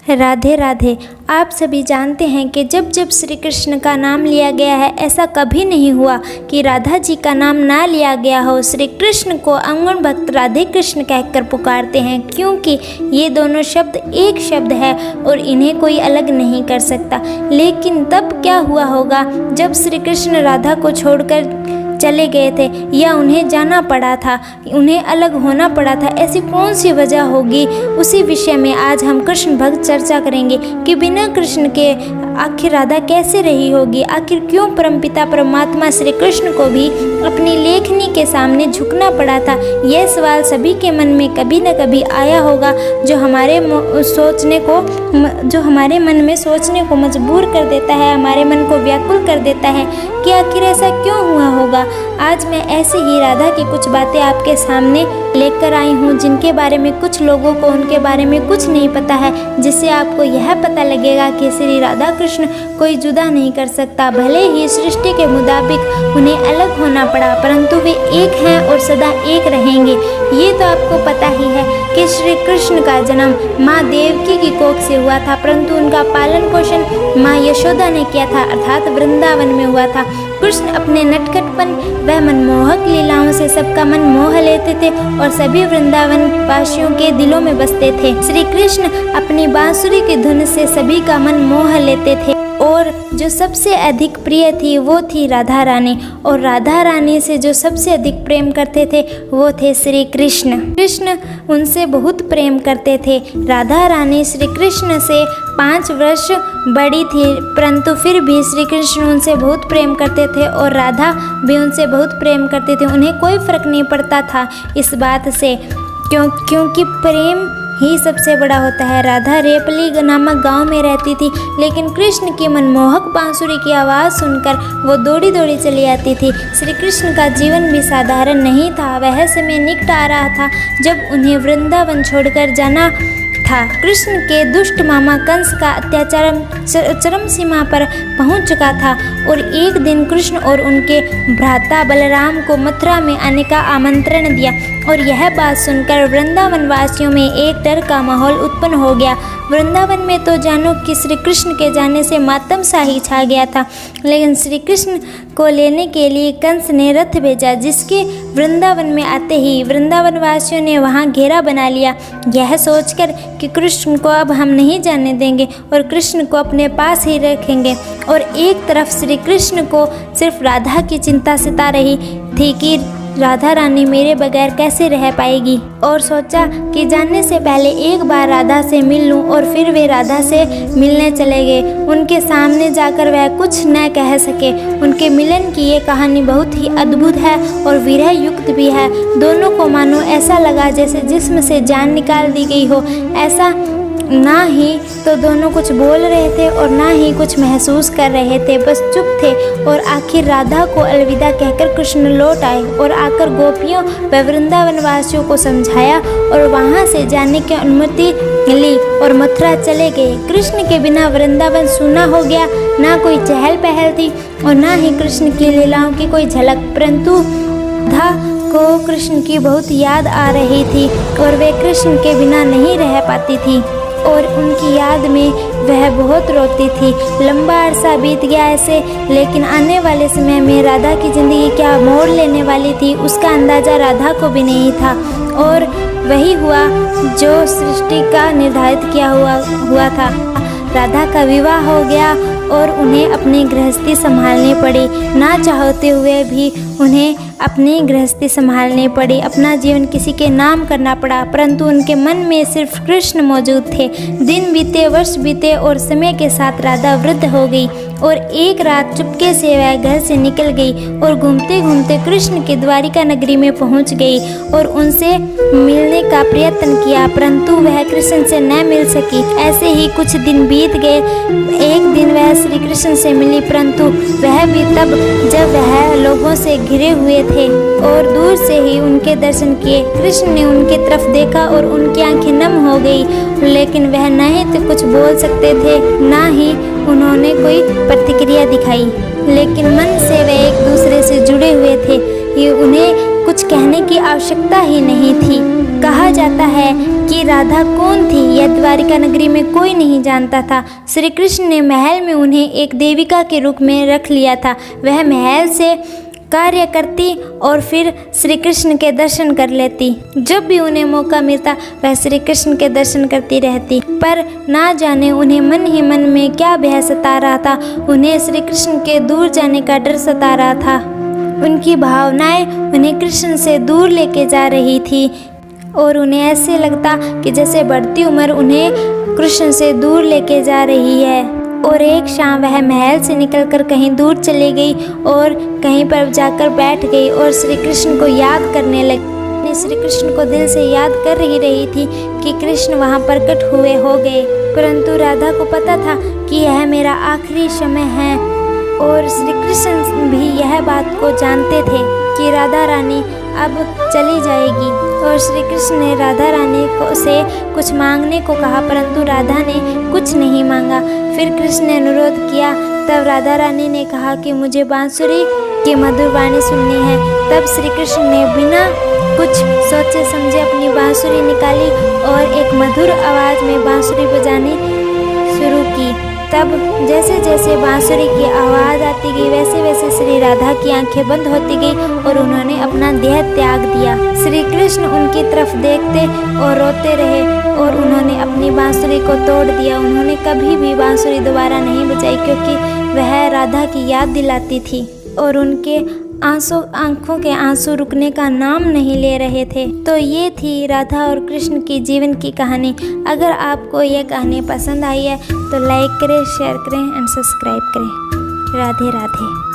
राधे राधे। आप सभी जानते हैं कि जब जब श्री कृष्ण का नाम लिया गया है, ऐसा कभी नहीं हुआ कि राधा जी का नाम ना लिया गया हो। श्री कृष्ण को अंगन भक्त राधे कृष्ण कहकर पुकारते हैं, क्योंकि ये दोनों शब्द एक शब्द है और इन्हें कोई अलग नहीं कर सकता। लेकिन तब क्या हुआ होगा जब श्री कृष्ण राधा को छोड़कर चले गए थे, या उन्हें जाना पड़ा था, उन्हें अलग होना पड़ा था? ऐसी कौन सी वजह होगी? उसी विषय में आज हम कृष्ण भक्त चर्चा करेंगे कि बिना कृष्ण के आखिर राधा कैसे रही होगी। आखिर क्यों परमपिता परमात्मा श्री कृष्ण को भी अपनी लेखनी के सामने झुकना पड़ा था? यह सवाल सभी के मन में कभी न कभी आया होगा, जो हमारे मन में सोचने को मजबूर कर देता है, हमारे मन को व्याकुल कर देता है कि आखिर ऐसा क्यों हुआ होगा। आज मैं ऐसे ही राधा की कुछ बातें आपके सामने लेकर आई हूँ, जिनके बारे में कुछ लोगों को उनके बारे में कुछ नहीं पता है, जिससे आपको यह पता लगेगा कि श्री राधा कृष्ण कोई जुदा नहीं कर सकता। भले ही सृष्टि के मुताबिक उन्हें अलग होना पड़ा, परंतु वे एक हैं और सदा एक रहेंगे। ये तो आपको पता ही है कि श्री कृष्ण का जन्म माँ देवकी की कोख से हुआ था, परंतु उनका पालन पोषण माँ यशोदा ने किया था, अर्थात वृंदावन में हुआ था। कृष्ण अपने नटखटपन व मनमोहक लीलाओं से सबका मन मोह लेते थे और सभी वृंदावन वासियों के दिलों में बसते थे। श्री कृष्ण अपनी बांसुरी की धुन से सभी का मन मोह लेते थे, और जो सबसे अधिक प्रिय थी वो थी राधा रानी, और राधा रानी से जो सबसे अधिक प्रेम करते थे वो थे श्री कृष्ण। कृष्ण उनसे बहुत प्रेम करते थे। राधा रानी श्री कृष्ण से 5 वर्ष बड़ी थी, परंतु फिर भी श्री कृष्ण उनसे बहुत प्रेम करते थे और राधा भी उनसे बहुत प्रेम करते थे। उन्हें कोई फर्क नहीं पड़ता था इस बात से, क्योंकि प्रेम ही सबसे बड़ा होता है। राधा रेपली नामक गांव में रहती थी, लेकिन कृष्ण की मनमोहक बांसुरी की आवाज़ सुनकर वो दौड़ी दौड़ी चली आती थी। श्री कृष्ण का जीवन भी साधारण नहीं था। वह समय निकट आ रहा था जब उन्हें वृंदावन छोड़कर जाना था। कृष्ण के दुष्ट मामा कंस का अत्याचार चरम सीमा पर पहुंच चुका था, और एक दिन कृष्ण और उनके भ्राता बलराम को मथुरा में आने का आमंत्रण दिया, और यह बात सुनकर वृंदावन वासियों में एक डर का माहौल उत्पन्न हो गया। वृंदावन में तो जानो कि श्री कृष्ण के जाने से मातम सा ही छा गया था, लेकिन श्री कृष्ण को लेने के लिए कंस ने रथ भेजा, जिसके वृंदावन में आते ही वृंदावन वासियों ने वहां घेरा बना लिया, यह सोचकर कि कृष्ण को अब हम नहीं जाने देंगे और कृष्ण को अपने पास ही रखेंगे। और एक तरफ श्री कृष्ण को सिर्फ राधा की चिंता सता रही थी कि राधा रानी मेरे बगैर कैसे रह पाएगी, और सोचा कि जाने से पहले एक बार राधा से मिल लूं, और फिर वे राधा से मिलने चले गए। उनके सामने जाकर वह कुछ न कह सके। उनके मिलन की ये कहानी बहुत ही अद्भुत है और विरह युक्त भी है। दोनों को मानो ऐसा लगा जैसे जिस्म से जान निकाल दी गई हो। ऐसा ना ही तो दोनों कुछ बोल रहे थे और ना ही कुछ महसूस कर रहे थे, बस चुप थे। और आखिर राधा को अलविदा कहकर कृष्ण लौट आए और आकर गोपियों व वृंदावन वासियों को समझाया और वहां से जाने की अनुमति ली और मथुरा चले गए। कृष्ण के बिना वृंदावन सूना हो गया, ना कोई चहल पहल थी और ना ही कृष्ण की लीलाओं की कोई झलक, परंतु राधा को कृष्ण की बहुत याद आ रही थी और वे कृष्ण के बिना नहीं रह पाती थी, और उनकी याद में वह बहुत रोती थी। लंबा अरसा बीत गया ऐसे, लेकिन आने वाले समय में राधा की ज़िंदगी क्या मोड़ लेने वाली थी उसका अंदाज़ा राधा को भी नहीं था। और वही हुआ जो सृष्टि का निर्धारित किया हुआ था। राधा का विवाह हो गया और उन्हें अपनी गृहस्थी संभालनी पड़ी। ना चाहते हुए भी उन्हें अपनी गृहस्थी संभालनी पड़ी, अपना जीवन किसी के नाम करना पड़ा, परंतु उनके मन में सिर्फ कृष्ण मौजूद थे। दिन बीते, वर्ष बीते और समय के साथ राधा वृद्ध हो गई, और एक रात चुपके से वह घर से निकल गई और घूमते घूमते कृष्ण के द्वारिका नगरी में पहुंच गई और उनसे मिलने का प्रयत्न किया, परंतु वह कृष्ण से न मिल सकी। ऐसे ही कुछ दिन बीत गए। एक दिन वह श्री कृष्ण से मिली, परंतु वह भी तब जब वह लोगों से घिरे हुए थे और दूर से ही उनके दर्शन किए। कृष्ण ने उनकी तरफ देखा और उनकी आंखें नम हो गई, लेकिन वह न ही तो कुछ बोल सकते थे, ना ही उन्होंने कोई प्रतिक्रिया दिखाई, लेकिन मन से वे एक दूसरे से जुड़े हुए थे। ये उन्हें कुछ कहने की आवश्यकता ही नहीं थी। कहा जाता है कि राधा कौन थी यह द्वारिका नगरी में कोई नहीं जानता था। श्री कृष्ण ने महल में उन्हें एक देविका के रूप में रख लिया था। वह महल से कार्य करती और फिर श्री कृष्ण के दर्शन कर लेती। जब भी उन्हें मौका मिलता वह श्री कृष्ण के दर्शन करती रहती, पर ना जाने उन्हें मन ही मन में क्या भय सता रहा था। उन्हें श्री कृष्ण के दूर जाने का डर सता रहा था। उनकी भावनाएं उन्हें कृष्ण से दूर लेके जा रही थी और उन्हें ऐसे लगता कि जैसे बढ़ती उम्र उन्हें कृष्ण से दूर लेके जा रही है। और एक शाम वह महल से निकलकर कहीं दूर चली गई और कहीं पर जाकर बैठ गई और श्री कृष्ण को याद करने लगी। श्री कृष्ण को दिल से याद कर ही रही थी कि कृष्ण वहाँ प्रकट हुए हो गए, परंतु राधा को पता था कि यह मेरा आखिरी समय है। और श्री कृष्ण भी यह बात को जानते थे कि राधा रानी अब चली जाएगी। और श्री कृष्ण ने राधा रानी से कुछ मांगने को कहा, परंतु राधा ने कुछ नहीं मांगा। फिर कृष्ण ने अनुरोध किया, तब राधा रानी ने कहा कि मुझे बांसुरी की मधुर वाणी सुननी है। तब श्री कृष्ण ने बिना कुछ सोचे समझे अपनी बांसुरी निकाली और एक मधुर आवाज़ में बांसुरी बजानी शुरू की। तब जैसे जैसे बांसुरी की आवाज़ आती गई वैसे वैसे श्री राधा की आंखें बंद होती गई और उन्होंने अपना देह त्याग दिया। श्री कृष्ण उनकी तरफ देखते और रोते रहे और उन्होंने अपनी बांसुरी को तोड़ दिया। उन्होंने कभी भी बांसुरी दोबारा नहीं बजाई, क्योंकि वह राधा की याद दिलाती थी और उनके आंखों के आंसू रुकने का नाम नहीं ले रहे थे। तो ये थी राधा और कृष्ण की जीवन की कहानी। अगर आपको यह कहानी पसंद आई है तो लाइक करें, शेयर करें एंड सब्सक्राइब करें। राधे राधे।